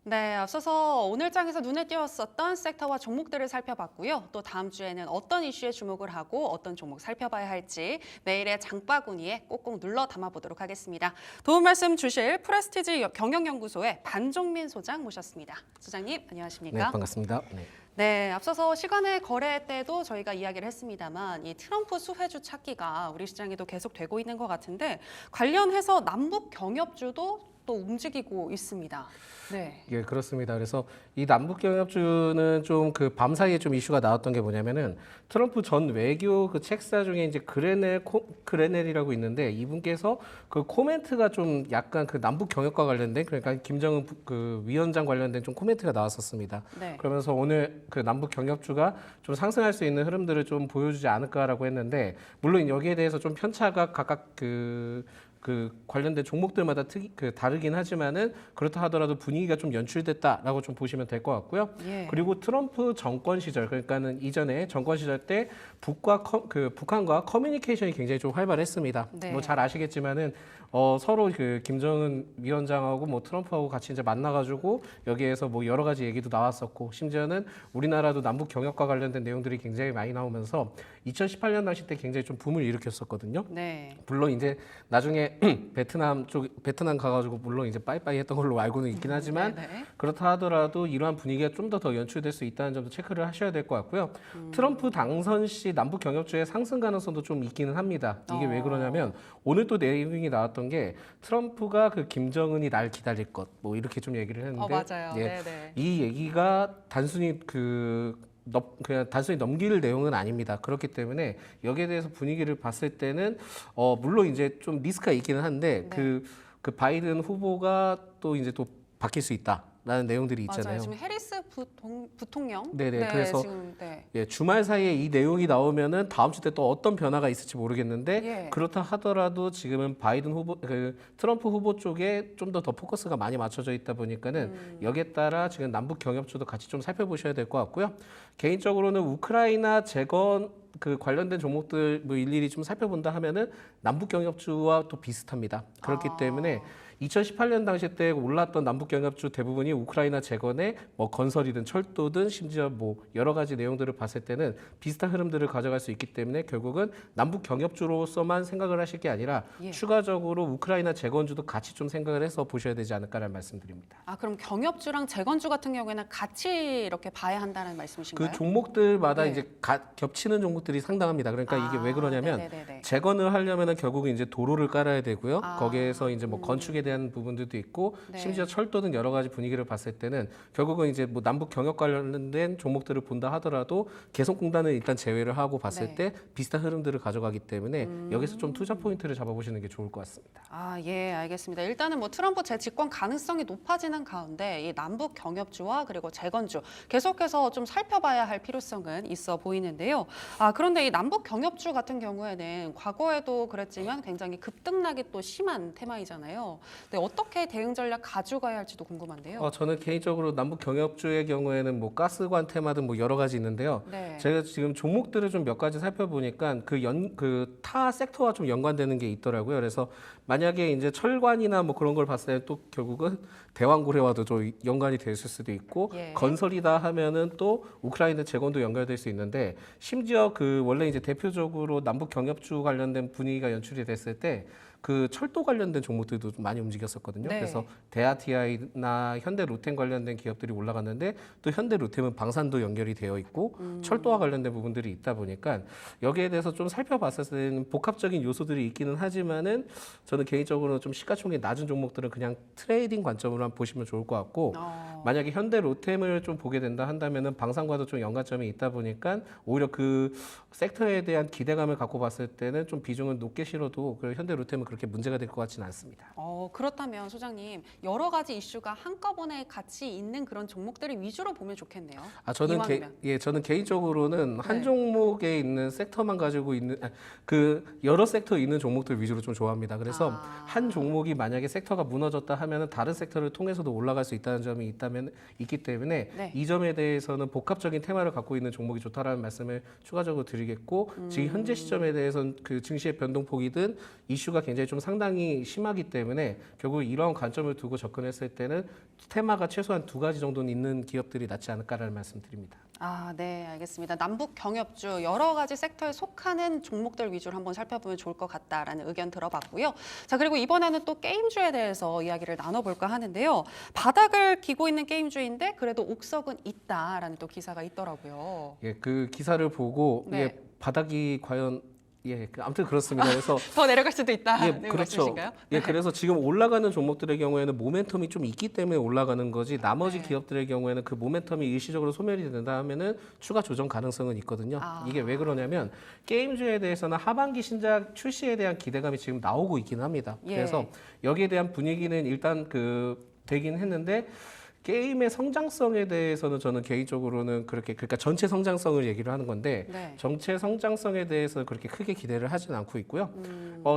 네, 앞서서 오늘 장에서 눈에 띄었었던 섹터와 종목들을 살펴봤고요. 또 다음 주에는 어떤 이슈에 주목을 하고 어떤 종목 살펴봐야 할지 내일의 장바구니에 꼭꼭 눌러 담아보도록 하겠습니다. 도움 말씀 주실 프레스티지 경영연구소의 반종민 소장 모셨습니다. 소장님, 네, 안녕하십니까? 반갑습니다. 네. 네, 앞서서 시간의 거래 때도 저희가 이야기를 했습니다만 이 트럼프 수혜주 찾기가 우리 시장에도 계속 되고 있는 것 같은데 관련해서 남북 경협주도 또 움직이고 있습니다. 네. 예, 그렇습니다. 그래서 이 남북 경협주는 좀 그 밤 사이에 좀 이슈가 나왔던 게 뭐냐면은 트럼프 전 외교 그 책사 중에 이제 그레넬이라고 있는데 이분께서 그 코멘트가 좀 약간 그 남북 경협과 관련된 그러니까 김정은 그 위원장 관련된 좀 코멘트가 나왔었습니다. 네. 그러면서 오늘 그 남북 경협주가 좀 상승할 수 있는 흐름들을 좀 보여주지 않을까라고 했는데 물론 여기에 대해서 좀 편차가 각각 그 관련된 종목들마다 다르긴 하지만은 그렇다 하더라도 분위기가 좀 연출됐다라고 좀 보시면 될 것 같고요. 예. 그리고 트럼프 정권 시절 그러니까는 이전에 정권 시절 때 북한과 커뮤니케이션이 굉장히 좀 활발했습니다. 네. 뭐 잘 아시겠지만은 서로 그 김정은 위원장하고 뭐 트럼프하고 같이 이제 만나가지고 여기에서 뭐 여러 가지 얘기도 나왔었고 심지어는 우리나라도 남북 경협과 관련된 내용들이 굉장히 많이 나오면서 2018년 당시 때 굉장히 좀 붐을 일으켰었거든요. 네. 물론 이제 나중에 베트남 가가지고 물론 이제 빠이빠이 했던 걸로 알고는 있긴 하지만 네네. 그렇다 하더라도 이러한 분위기가 좀 더 연출될 수 있다는 점도 체크를 하셔야 될 것 같고요. 트럼프 당선 시 남북 경협주의 상승 가능성도 좀 있기는 합니다. 이게 왜 그러냐면 오늘 또 내용이 나왔던 게 트럼프가 그 김정은이 날 기다릴 것 뭐 이렇게 좀 얘기를 했는데 맞아요. 예, 네네. 이 얘기가 단순히 그냥 단순히 넘길 내용은 아닙니다. 그렇기 때문에 여기에 대해서 분위기를 봤을 때는 물론 이제 좀 리스크가 있기는 한데 네. 그 바이든 후보가 또 이제 또 바뀔 수 있다라는 내용들이 맞아요. 있잖아요. 지금 해리스 부통령. 네네. 네, 그래서 지금 네. 예, 주말 사이에 이 내용이 나오면은 다음 주 때 또 어떤 변화가 있을지 모르겠는데 예. 그렇다 하더라도 지금은 바이든 후보 트럼프 후보 쪽에 좀 더 포커스가 많이 맞춰져 있다 보니까는 여기에 따라 지금 남북 경협주도 같이 좀 살펴보셔야 될 것 같고요. 개인적으로는 우크라이나 재건 그 관련된 종목들 뭐 일일이 좀 살펴본다 하면은 남북 경협주와 또 비슷합니다. 그렇기 때문에 2018년 당시 때 올랐던 남북 경협주 대부분이 우크라이나 재건의 뭐 건설이든 철도든 심지어 뭐 여러 가지 내용들을 봤을 때는 비슷한 흐름들을 가져갈 수 있기 때문에 결국은 남북 경협주로서만 생각을 하실 게 아니라 예. 추가적으로 우크라이나 재건주도 같이 좀 생각을 해서 보셔야 되지 않을까라는 말씀드립니다. 그럼 경협주랑 재건주 같은 경우에는 같이 이렇게 봐야 한다는 말씀이신가요? 그 종목들마다 네. 이제 겹치는 종목들이 상당합니다. 그러니까 이게 왜 그러냐면 네네네네. 재건을 하려면은 결국은 이제 도로를 깔아야 되고요. 아, 거기에서 이제 뭐 건축에 대한 부분들도 있고 네. 심지어 철도 등 여러 가지 분위기를 봤을 때는 결국은 이제 뭐 남북 경협 관련된 종목들을 본다 하더라도 개성공단은 일단 제외를 하고 봤을 네. 때 비슷한 흐름들을 가져가기 때문에 여기서 좀 투자 포인트를 잡아보시는 게 좋을 것 같습니다. 예, 알겠습니다. 일단은 뭐 트럼프 재집권 가능성이 높아지는 가운데 이 남북 경협주와 그리고 재건주 계속해서 좀 살펴봐야 할 필요성은 있어 보이는데요. 그런데 이 남북 경협주 같은 경우에는 과거에도 그랬지만 굉장히 급등락이 또 심한 테마이잖아요. 근데 어떻게 대응 전략 가져가야 할지도 궁금한데요. 저는 개인적으로 남북 경협주의 경우에는 뭐 가스관 테마든 뭐 여러 가지 있는데요. 네. 제가 지금 종목들을 좀 몇 가지 살펴보니까 그 타 섹터와 좀 연관되는 게 있더라고요. 그래서 만약에 이제 철관이나 뭐 그런 걸 봤을 때 또 결국은 대왕고래와도 좀 연관이 됐을 수도 있고 예. 건설이다 하면은 또 우크라이나 재건도 연결될 수 있는데 심지어 그 원래 이제 대표적으로 남북 경협주 관련된 분위기가 연출이 됐을 때 그 철도 관련된 종목들도 좀 많이 움직였었거든요. 네. 그래서 대아티아이나 현대로템 관련된 기업들이 올라갔는데 또 현대로템은 방산도 연결이 되어 있고 철도와 관련된 부분들이 있다 보니까 여기에 대해서 좀 살펴봤을 때는 복합적인 요소들이 있기는 하지만은 저는 개인적으로 좀 시가총액 낮은 종목들은 그냥 트레이딩 관점으로 한번 보시면 좋을 것 같고 만약에 현대로템을 좀 보게 된다 한다면은 방산과도 좀 연관점이 있다 보니까 오히려 그 섹터에 대한 기대감을 갖고 봤을 때는 좀 비중을 높게 실어도 그 현대로템은 그렇게 문제가 될 것 같지는 않습니다. 그렇다면 소장님 여러 가지 이슈가 한꺼번에 같이 있는 그런 종목들을 위주로 보면 좋겠네요. 이왕이면. 저는 개인적으로는 한 네. 종목에 있는 섹터만 가지고 있는 그 여러 섹터 있는 종목들 위주로 좀 좋아합니다. 그래서 한 종목이 만약에 섹터가 무너졌다 하면은 다른 섹터를 통해서도 올라갈 수 있다는 점이 있다 있기 때문에 네. 이 점에 대해서는 복합적인 테마를 갖고 있는 종목이 좋다라는 말씀을 추가적으로 드리겠고 지금 현재 시점에 대해서는 그 증시의 변동폭이든 이슈가 굉장히 좀 상당히 심하기 때문에 결국 이러한 관점을 두고 접근했을 때는 테마가 최소한 두 가지 정도는 있는 기업들이 낫지 않을까라는 말씀드립니다. 아, 네, 알겠습니다. 남북 경협주 여러 가지 섹터에 속하는 종목들 위주로 한번 살펴보면 좋을 것 같다라는 의견 들어봤고요. 자, 그리고 이번에는 또 게임주에 대해서 이야기를 나눠볼까 하는데요. 바닥을 기고 있는 게임주인데 그래도 옥석은 있다라는 또 기사가 있더라고요. 예, 그 기사를 보고 네. 이게 바닥이 과연 아무튼 그렇습니다. 그래서 더 내려갈 수도 있다는 그렇죠. 말씀이신가요? 예, 그래서 지금 올라가는 종목들의 경우에는 모멘텀이 좀 있기 때문에 올라가는 거지 나머지 네. 기업들의 경우에는 그 모멘텀이 일시적으로 소멸이 된다 하면은 추가 조정 가능성은 있거든요. 이게 왜 그러냐면 게임주에 대해서는 하반기 신작 출시에 대한 기대감이 지금 나오고 있긴 합니다. 예. 그래서 여기에 대한 분위기는 일단 되긴 했는데 게임의 성장성에 대해서는 저는 개인적으로는 그러니까 전체 성장성을 얘기를 하는 건데 네. 전체 성장성에 대해서 그렇게 크게 기대를 하진 않고 있고요.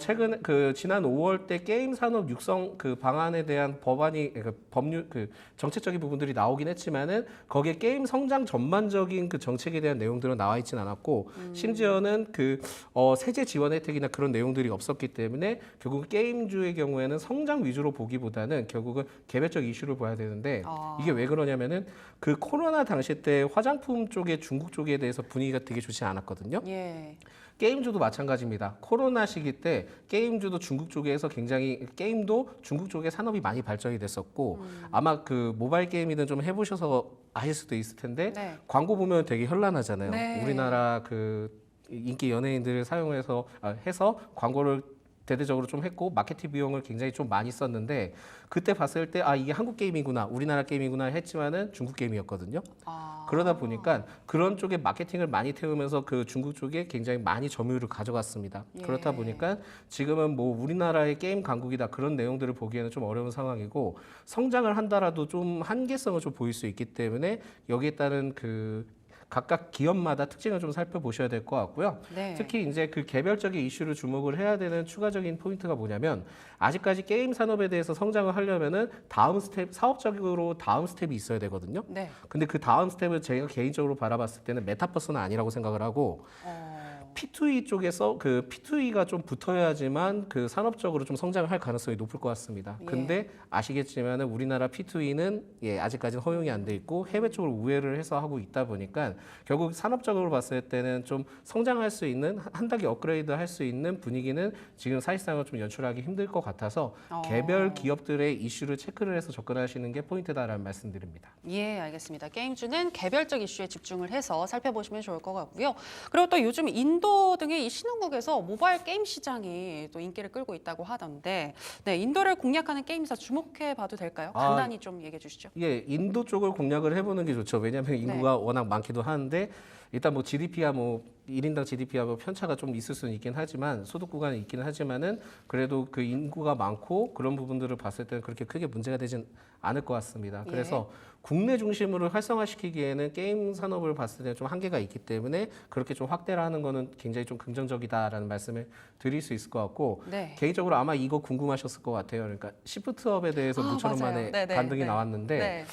최근 지난 5월 때 게임 산업 육성 그 방안에 대한 법안이 법률 정책적인 부분들이 나오긴 했지만은 거기에 게임 성장 전반적인 그 정책에 대한 내용들은 나와 있진 않았고 심지어는 세제 지원 혜택이나 그런 내용들이 없었기 때문에 결국 게임주의 경우에는 성장 위주로 보기보다는 결국은 개별적 이슈를 봐야 되는데 이게 왜 그러냐면은 그 코로나 당시 때 화장품 쪽에 중국 쪽에 대해서 분위기가 되게 좋지 않았거든요. 예. 게임주도 마찬가지입니다. 코로나 시기 때 게임주도 중국 쪽에서 굉장히 게임도 중국 쪽에 산업이 많이 발전이 됐었고 아마 그 모바일 게임이든 좀 해보셔서 아실 수도 있을 텐데 네. 광고 보면 되게 현란하잖아요. 네. 우리나라 그 인기 연예인들을 사용해서 해서 광고를 대대적으로 좀 했고 마케팅 비용을 굉장히 좀 많이 썼는데 그때 봤을 때 이게 한국 게임이구나 우리나라 게임이구나 했지만은 중국 게임이었거든요. 그러다 보니까 그런 쪽에 마케팅을 많이 태우면서 그 중국 쪽에 굉장히 많이 점유율을 가져갔습니다. 예. 그렇다 보니까 지금은 뭐 우리나라의 게임 강국이다 그런 내용들을 보기에는 좀 어려운 상황이고 성장을 한다라도 좀 한계성을 좀 보일 수 있기 때문에 여기에 따른 각각 기업마다 특징을 좀 살펴보셔야 될 것 같고요. 네. 특히 이제 그 개별적인 이슈를 주목을 해야 되는 추가적인 포인트가 뭐냐면 아직까지 게임 산업에 대해서 성장을 하려면은 사업적으로 다음 스텝이 있어야 되거든요. 네. 근데 그 다음 스텝을 제가 개인적으로 바라봤을 때는 메타버스는 아니라고 생각을 하고 P2E 쪽에서 P2E가 좀 붙어야지만 그 산업적으로 좀 성장을 할 가능성이 높을 것 같습니다. 예. 근데 아시겠지만은 우리나라 P2E는 아직까지는 허용이 안 돼 있고 해외 쪽으로 우회를 해서 하고 있다 보니까 결국 산업적으로 봤을 때는 좀 성장할 수 있는 한 단계 업그레이드 할 수 있는 분위기는 지금 사실상은 좀 연출하기 힘들 것 같아서 개별 기업들의 이슈를 체크를 해서 접근하시는 게 포인트다라는 말씀드립니다. 예, 알겠습니다. 게임주는 개별적 이슈에 집중을 해서 살펴보시면 좋을 것 같고요. 그리고 또 요즘 인도 등의 이 신흥국에서 모바일 게임 시장이 또 인기를 끌고 있다고 하던데, 네, 인도를 공략하는 게임사 주목해봐도 될까요? 간단히 좀 얘기해 주시죠. 예, 인도 쪽을 공략을 해보는 게 좋죠. 왜냐하면 인구가 워낙 많기도 하는데 일단 뭐 GDP야 1인당 GDP야 편차가 좀 있을 수는 있긴 하지만 소득 구간이 있기는 하지만은 그래도 그 인구가 많고 그런 부분들을 봤을 때는 그렇게 크게 문제가 되진 않을 것 같습니다. 그래서 국내 중심으로 활성화시키기에는 게임 산업을 봤을 때 좀 한계가 있기 때문에 그렇게 좀 확대를 하는 거는 굉장히 좀 긍정적이다라는 말씀을 드릴 수 있을 것 같고 네. 개인적으로 아마 이거 궁금하셨을 것 같아요. 그러니까 시프트업에 대해서 무처럼 맞아요. 만에 네네, 반등이 네. 나왔는데 네.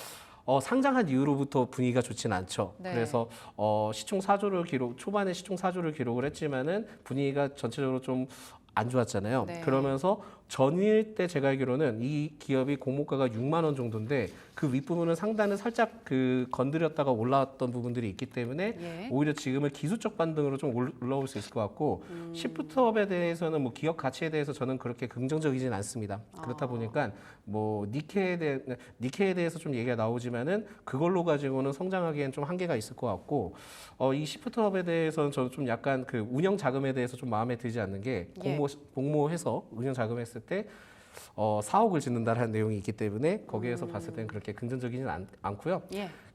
상장한 이후로부터 분위기가 좋진 않죠. 네. 그래서 초반에 시총 4조를 기록을 했지만은 분위기가 전체적으로 좀 안 좋았잖아요. 네. 그러면서 전일 때 제가 알기로는 이 기업이 공모가가 6만 원 정도인데 그 윗부분은 상단을 살짝 건드렸다가 올라왔던 부분들이 있기 때문에 오히려 지금은 기술적 반등으로 좀 올라올 수 있을 것 같고 시프트업에 대해서는 뭐 기업 가치에 대해서 저는 그렇게 긍정적이진 않습니다. 그렇다 보니까 뭐 니케에 대해서 좀 얘기가 나오지만은 그걸로 가지고는 성장하기엔 좀 한계가 있을 것 같고 이 시프트업에 대해서는 저는 좀 약간 그 운영 자금에 대해서 좀 마음에 들지 않는 게 공모해서 운영 자금했을 때 4억을 짓는다라는 내용이 있기 때문에 거기에서 봤을 때는 그렇게 긍정적이진 않고요.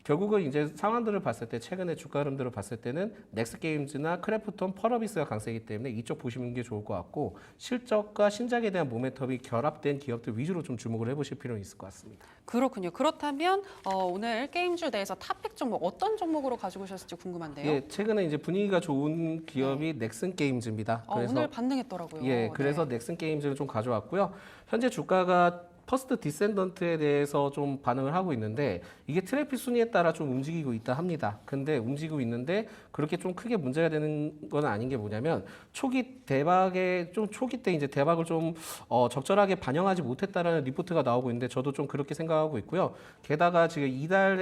결국은 이제 상황들을 봤을 때 최근에 주가 흐름들을 봤을 때는 넥스게임즈나 크래프톤, 펄어비스가 강세이기 때문에 이쪽 보시는 게 좋을 것 같고 실적과 신작에 대한 모멘텀이 결합된 기업들 위주로 좀 주목을 해보실 필요는 있을 것 같습니다. 그렇군요. 그렇다면 오늘 게임주 내에서 탑픽 종목 어떤 종목으로 가지고 오셨을지 궁금한데요. 예, 최근에 이제 분위기가 좋은 기업이 넥슨 게임즈입니다. 오늘 반등했더라고요. 그래서 넥슨 게임즈를 좀 가져왔고요. 현재 주가가 퍼스트 디센던트에 대해서 좀 반응을 하고 있는데 이게 트래픽 순위에 따라 좀 움직이고 있다 합니다. 근데 움직이고 있는데 그렇게 좀 크게 문제가 되는 건 아닌 게 뭐냐면 초기 때 이제 대박을 좀 적절하게 반영하지 못했다라는 리포트가 나오고 있는데 저도 좀 그렇게 생각하고 있고요. 게다가 지금 이달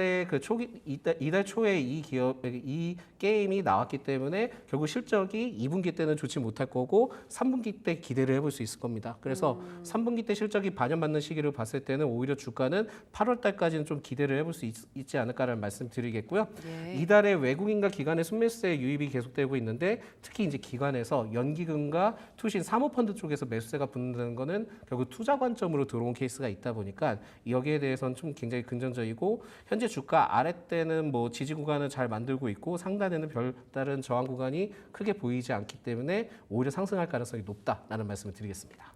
초에 이 게임이 나왔기 때문에 결국 실적이 2분기 때는 좋지 못할 거고 3분기 때 기대를 해볼 수 있을 겁니다. 그래서 3분기 때 실적이 반영받는 시기를 봤을 때는 오히려 주가는 8월 달까지는 좀 기대를 해볼 수 있지 않을까라는 말씀 드리겠고요. 예. 이달에 외국인과 기관의 순매수세 유입이 계속되고 있는데 특히 이제 기관에서 연기금과 투신 사모펀드 쪽에서 매수세가 붙는다는 거는 결국 투자 관점으로 들어온 케이스가 있다 보니까 여기에 대해서는 좀 굉장히 긍정적이고 현재 주가 아랫대는 뭐 지지 구간을 잘 만들고 있고 상단에는 별다른 저항 구간이 크게 보이지 않기 때문에 오히려 상승할 가능성이 높다라는 말씀을 드리겠습니다.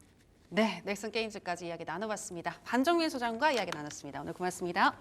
네, 넥슨 게임즈까지 이야기 나눠봤습니다. 반정민 소장과 이야기 나눴습니다. 오늘 고맙습니다.